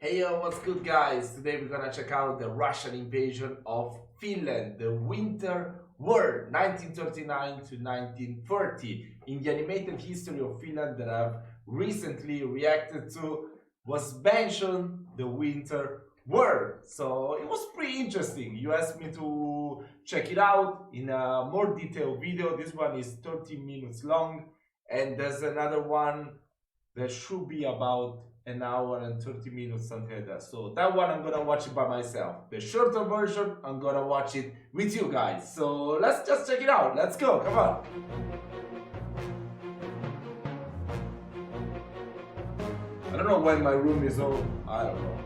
Hey yo, what's good guys? Today we're gonna check out the Russian invasion of Finland, the Winter War 1939 to 1940. In the animated history of Finland that I've recently reacted to was mentioned the Winter War. So it was pretty interesting. You asked me to check it out in a more detailed video. This one is 13 minutes long and there's another one that should be about an hour and 30 minutes, something like that. So that one I'm gonna watch it by myself. The shorter version, I'm gonna watch it with you guys. So let's just check it out. Let's go, come on. I don't know when my room is all, I don't know.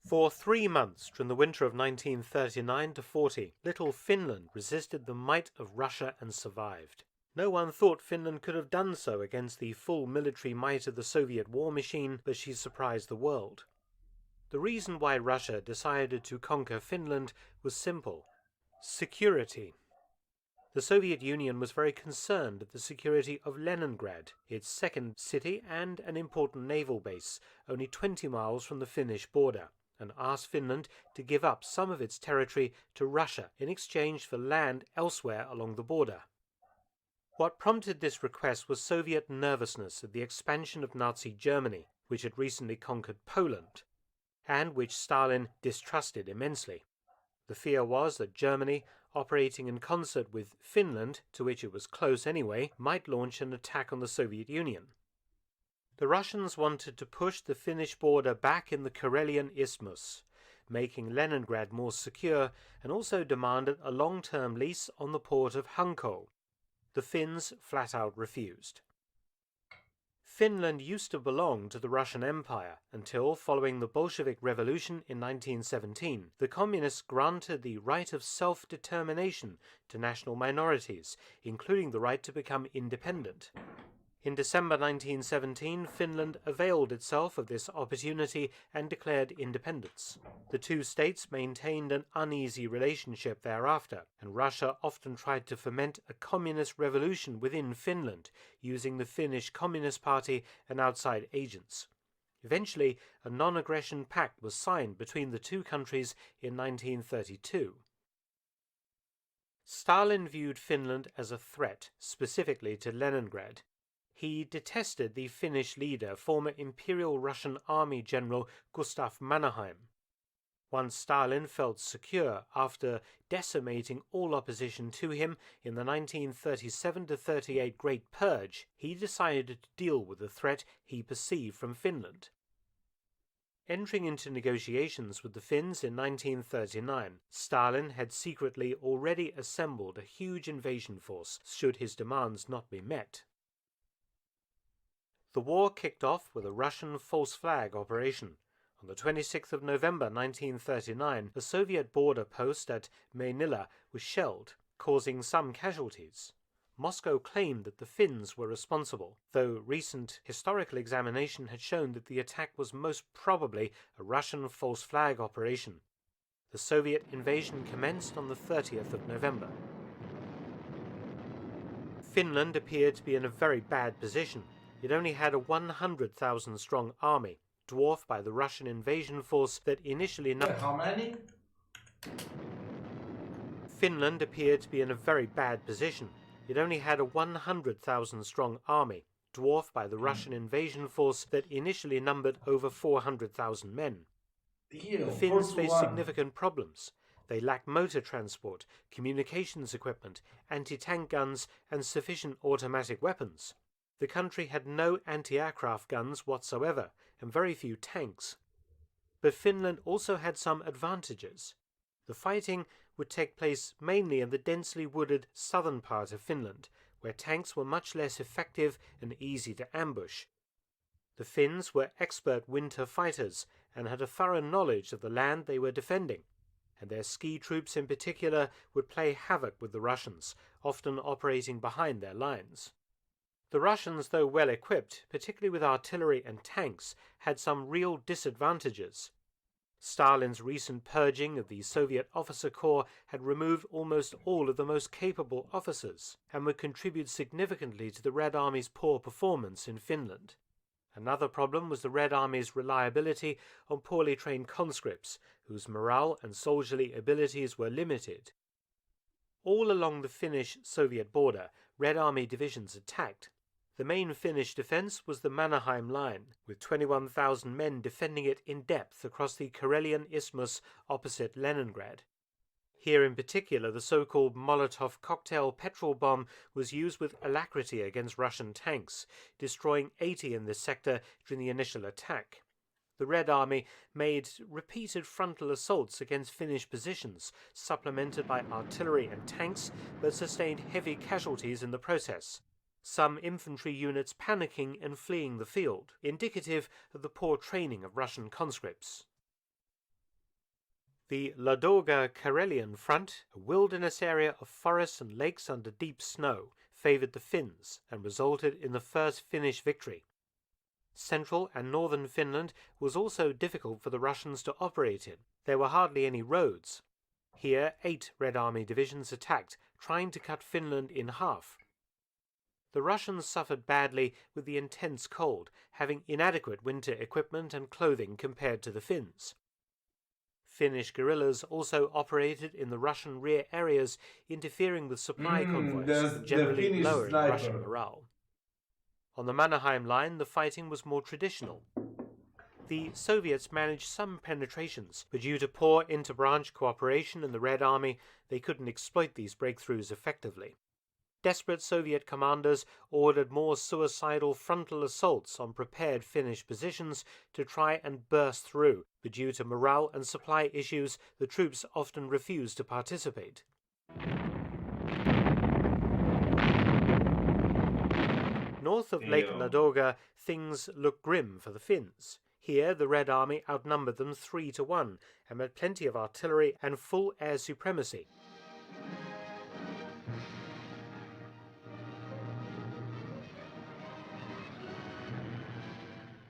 For 3 months during the winter of 1939 to 40, little Finland resisted the might of Russia and survived. No one thought Finland could have done so against the full military might of the Soviet war machine, but she surprised the world. The reason why Russia decided to conquer Finland was simple: security. The Soviet Union was very concerned at the security of Leningrad, its second city and an important naval base, only 20 miles from the Finnish border, and asked Finland to give up some of its territory to Russia in exchange for land elsewhere along the border. What prompted this request was Soviet nervousness at the expansion of Nazi Germany, which had recently conquered Poland, and which Stalin distrusted immensely. The fear was that Germany, operating in concert with Finland, to which it was close anyway, might launch an attack on the Soviet Union. The Russians wanted to push the Finnish border back in the Karelian Isthmus, making Leningrad more secure, and also demanded a long-term lease on the port of Hanko. The Finns flat out refused. Finland used to belong to the Russian Empire until, following the Bolshevik Revolution in 1917, the Communists granted the right of self-determination to national minorities, including the right to become independent. In December 1917, Finland availed itself of this opportunity and declared independence. The two states maintained an uneasy relationship thereafter, and Russia often tried to foment a communist revolution within Finland, using the Finnish Communist Party and outside agents. Eventually, a non-aggression pact was signed between the two countries in 1932. Stalin viewed Finland as a threat, specifically to Leningrad. He detested the Finnish leader, former Imperial Russian Army General Gustav Mannerheim. Once Stalin felt secure after decimating all opposition to him in the 1937-38 Great Purge, he decided to deal with the threat he perceived from Finland. Entering into negotiations with the Finns in 1939, Stalin had secretly already assembled a huge invasion force should his demands not be met. The war kicked off with a Russian false flag operation. On the 26th of November 1939, the Soviet border post at Mainila was shelled, causing some casualties. Moscow claimed that the Finns were responsible, though recent historical examination had shown that the attack was most probably a Russian false flag operation. The Soviet invasion commenced on the 30th of November. Finland appeared to be in a very bad position. It only had a 100,000-strong army, dwarfed by the Russian invasion force that initially numbered. How many? Finland appeared to be in a very bad position. It only had a 100,000-strong army, dwarfed by the Russian invasion force that initially numbered over 400,000 men. The Finns faced significant problems. They lacked motor transport, communications equipment, anti-tank guns, and sufficient automatic weapons. The country had no anti-aircraft guns whatsoever, and very few tanks. But Finland also had some advantages. The fighting would take place mainly in the densely wooded southern part of Finland, where tanks were much less effective and easy to ambush. The Finns were expert winter fighters and had a thorough knowledge of the land they were defending, and their ski troops in particular would play havoc with the Russians, often operating behind their lines. The Russians, though well equipped, particularly with artillery and tanks, had some real disadvantages. Stalin's recent purging of the Soviet officer corps had removed almost all of the most capable officers and would contribute significantly to the Red Army's poor performance in Finland. Another problem was the Red Army's reliability on poorly trained conscripts, whose morale and soldierly abilities were limited. All along the Finnish-Soviet border, Red Army divisions attacked. The main Finnish defence was the Mannerheim Line, with 21,000 men defending it in depth across the Karelian Isthmus opposite Leningrad. Here in particular, the so-called Molotov cocktail petrol bomb was used with alacrity against Russian tanks, destroying 80 in this sector during the initial attack. The Red Army made repeated frontal assaults against Finnish positions, supplemented by artillery and tanks, but sustained heavy casualties in the process. Some infantry units panicking and fleeing the field, indicative of the poor training of Russian conscripts. The Ladoga Karelian front, a wilderness area of forests and lakes under deep snow, favoured the Finns and resulted in the first Finnish victory. Central and northern Finland was also difficult for the Russians to operate in. There were hardly any roads. Here, 8 Red Army divisions attacked, trying to cut Finland in half. The Russians suffered badly with the intense cold, having inadequate winter equipment and clothing compared to the Finns. Finnish guerrillas also operated in the Russian rear areas, interfering with supply convoys and generally lowering Russian morale. On the Mannerheim Line, the fighting was more traditional. The Soviets managed some penetrations, but due to poor inter-branch cooperation in the Red Army, they couldn't exploit these breakthroughs effectively. Desperate Soviet commanders ordered more suicidal frontal assaults on prepared Finnish positions to try and burst through, but due to morale and supply issues, the troops often refused to participate. North of Lake Ladoga, things looked grim for the Finns. Here, the Red Army outnumbered them 3-1 and had plenty of artillery and full air supremacy.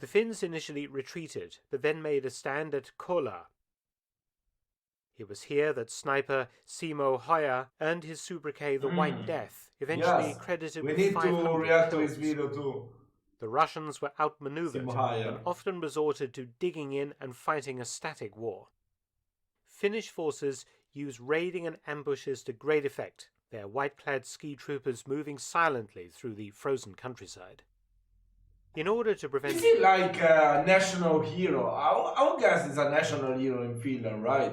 The Finns initially retreated, but then made a stand at Kola. It was here that sniper Simo Hoya earned his sobriquet the White Death, eventually credited with 500 kills. The Russians were outmaneuvered and often resorted to digging in and fighting a static war. Finnish forces used raiding and ambushes to great effect, their white-clad ski troopers moving silently through the frozen countryside. In order to prevent... Is he like a national hero? I would guess he's a national hero in Finland, right?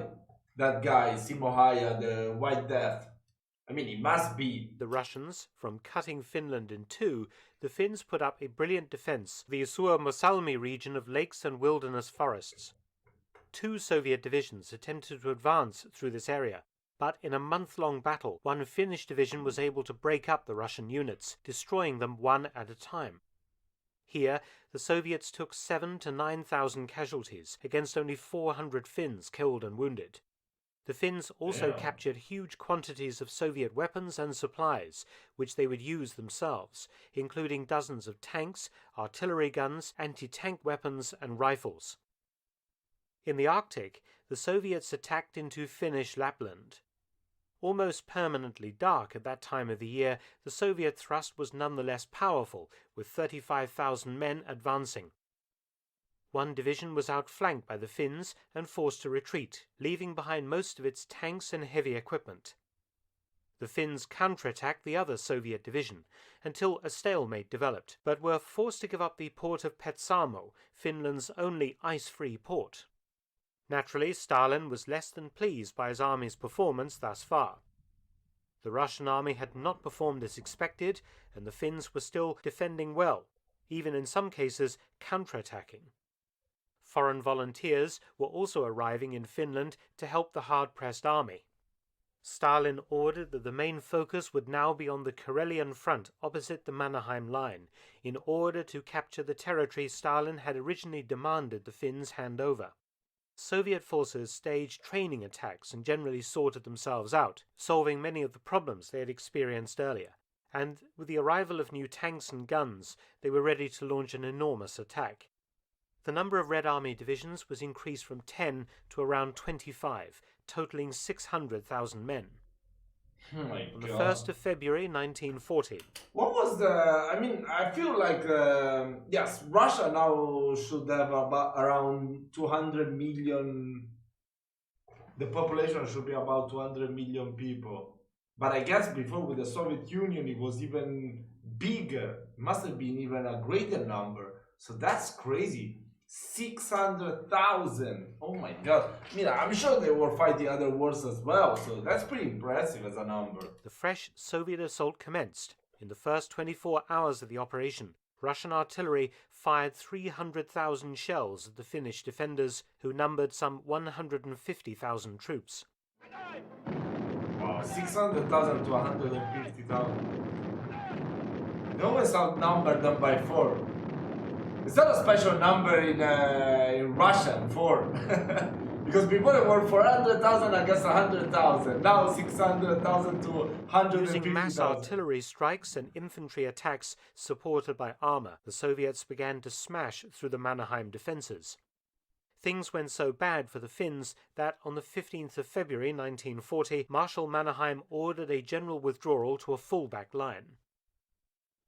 That guy, Simo Haja, the White Death. I mean, he must be. The Russians, from cutting Finland in two, the Finns put up a brilliant defense, the Suomussalmi region of lakes and wilderness forests. 2 Soviet divisions attempted to advance through this area, but in a month-long battle, one Finnish division was able to break up the Russian units, destroying them one at a time. Here, the Soviets took 7,000 to 9,000 casualties against only 400 Finns killed and wounded. The Finns also captured huge quantities of Soviet weapons and supplies, which they would use themselves, including dozens of tanks, artillery guns, anti-tank weapons and rifles. In the Arctic, the Soviets attacked into Finnish Lapland. Almost permanently dark at that time of the year, the Soviet thrust was nonetheless powerful, with 35,000 men advancing. One division was outflanked by the Finns and forced to retreat, leaving behind most of its tanks and heavy equipment. The Finns counterattacked the other Soviet division, until a stalemate developed, but were forced to give up the port of Petsamo, Finland's only ice-free port. Naturally, Stalin was less than pleased by his army's performance thus far. The Russian army had not performed as expected, and the Finns were still defending well, even in some cases counterattacking. Foreign volunteers were also arriving in Finland to help the hard-pressed army. Stalin ordered that the main focus would now be on the Karelian front opposite the Mannerheim Line, in order to capture the territory Stalin had originally demanded the Finns hand over. Soviet forces staged training attacks and generally sorted themselves out, solving many of the problems they had experienced earlier, and with the arrival of new tanks and guns, they were ready to launch an enormous attack. The number of Red Army divisions was increased from 10 to around 25, totaling 600,000 men. Oh my On the God. 1st of February 1940, What was the? I mean, I feel like yes, Russia now should have about around 200 million. The population should be about 200 million people. But I guess before with the Soviet Union, it was even bigger. It must have been even a greater number. So that's crazy. 600,000. Oh my God. I mean, I'm sure they were fighting other wars as well. So that's pretty impressive as a number. the fresh Soviet assault commenced. In the first 24 hours of the operation, Russian artillery fired 300,000 shells at the Finnish defenders, who numbered some 150,000 troops. Wow, 600,000 to 150,000. They always outnumber them by 4. It's not a special number in Russian, 4. Because before it were 400,000 against 100,000. Now 600,000 to 150,000. Using mass artillery strikes and infantry attacks supported by armor, the Soviets began to smash through the Mannerheim defenses. Things went so bad for the Finns that on the 15th of February 1940, Marshal Mannerheim ordered a general withdrawal to a fallback line.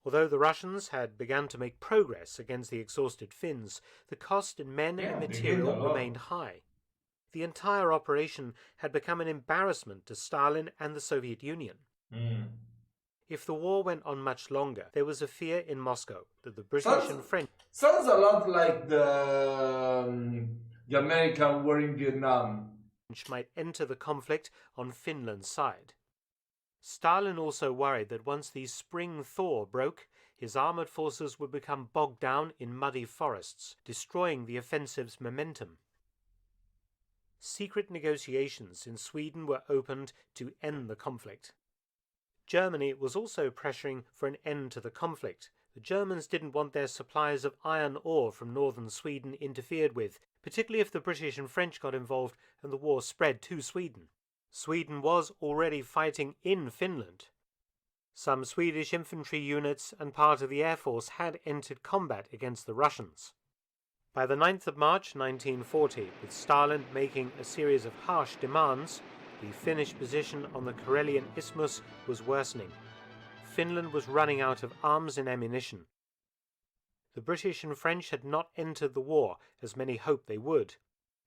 Although the Russians had begun to make progress against the exhausted Finns, the cost in men and material remained high. The entire operation had become an embarrassment to Stalin and the Soviet Union. If the war went on much longer, there was a fear in Moscow that the British and French... Sounds a lot like the American war in Vietnam. ...might enter the conflict on Finland's side. Stalin also worried that once the spring thaw broke, his armoured forces would become bogged down in muddy forests, destroying the offensive's momentum. Secret negotiations in Sweden were opened to end the conflict. Germany was also pressuring for an end to the conflict. The Germans didn't want their supplies of iron ore from northern Sweden interfered with, particularly if the British and French got involved and the war spread to Sweden. Sweden was already fighting in Finland. Some Swedish infantry units and part of the Air Force had entered combat against the Russians. By the 9th of March 1940, with Stalin making a series of harsh demands, the Finnish position on the Karelian Isthmus was worsening. Finland was running out of arms and ammunition. The British and French had not entered the war, as many hoped they would.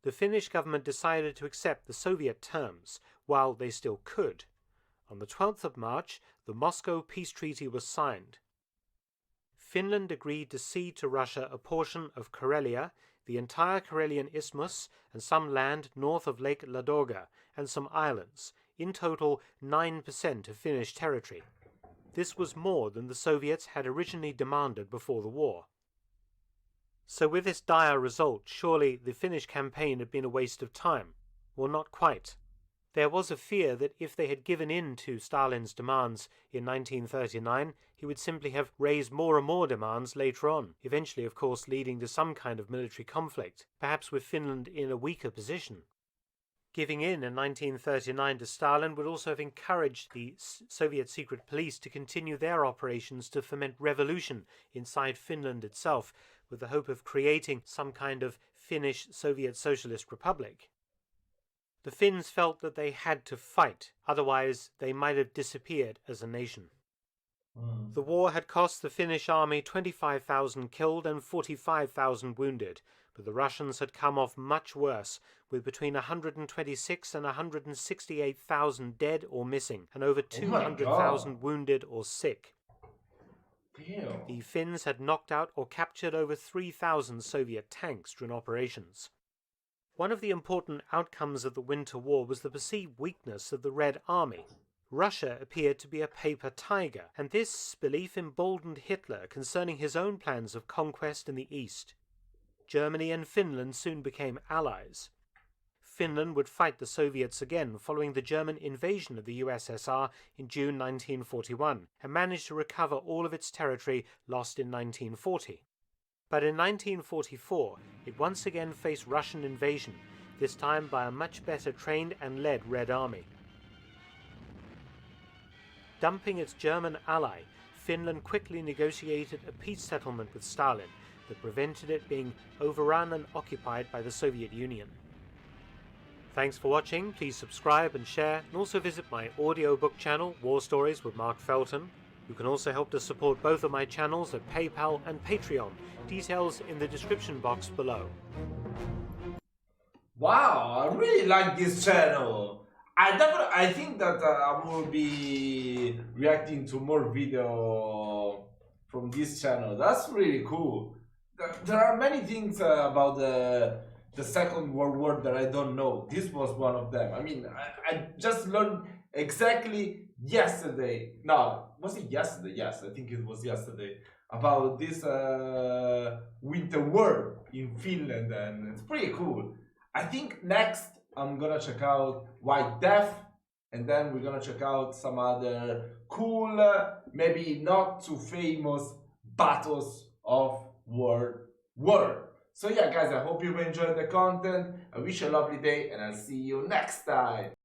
The Finnish government decided to accept the Soviet terms, while they still could. On the 12th of March, the Moscow Peace Treaty was signed. Finland agreed to cede to Russia a portion of Karelia, the entire Karelian Isthmus, and some land north of Lake Ladoga, and some islands, in total 9% of Finnish territory. This was more than the Soviets had originally demanded before the war. So with this dire result, surely the Finnish campaign had been a waste of time. Well, not quite. There was a fear that if they had given in to Stalin's demands in 1939, he would simply have raised more and more demands later on, eventually, of course, leading to some kind of military conflict, perhaps with Finland in a weaker position. Giving in 1939 to Stalin would also have encouraged the Soviet secret police to continue their operations to foment revolution inside Finland itself, with the hope of creating some kind of Finnish Soviet Socialist Republic. The Finns felt that they had to fight, otherwise they might have disappeared as a nation. The war had cost the Finnish army 25,000 killed and 45,000 wounded, but the Russians had come off much worse, with between 126 and 168,000 dead or missing, and over 200,000 wounded or sick. Damn. The Finns had knocked out or captured over 3,000 Soviet tanks during operations. One of the important outcomes of the Winter War was the perceived weakness of the Red Army. Russia appeared to be a paper tiger, and this belief emboldened Hitler concerning his own plans of conquest in the East. Germany and Finland soon became allies. Finland would fight the Soviets again following the German invasion of the USSR in June 1941, and managed to recover all of its territory lost in 1940. But in 1944, it once again faced Russian invasion, this time by a much better trained and led Red Army. Dumping its German ally, Finland quickly negotiated a peace settlement with Stalin, that prevented it being overrun and occupied by the Soviet Union. Thanks for watching. Please subscribe and share, and also visit my audiobook channel, War Stories with Mark Felton. You can also help to support both of my channels at PayPal and Patreon. Details in the description box below. Wow, I really like this channel. I think that I will be reacting to more video from this channel. That's really cool. There are many things about the Second World War that I don't know. This was one of them. I mean, I just learned exactly yesterday. No, was it yesterday? Yes, I think it was yesterday. About this winter war in Finland, and it's pretty cool. I think next I'm gonna check out White Death, and then we're gonna check out some other cool, maybe not too famous battles of World War. So yeah, guys, I hope you've enjoyed the content. I wish you a lovely day, and I'll see you next time.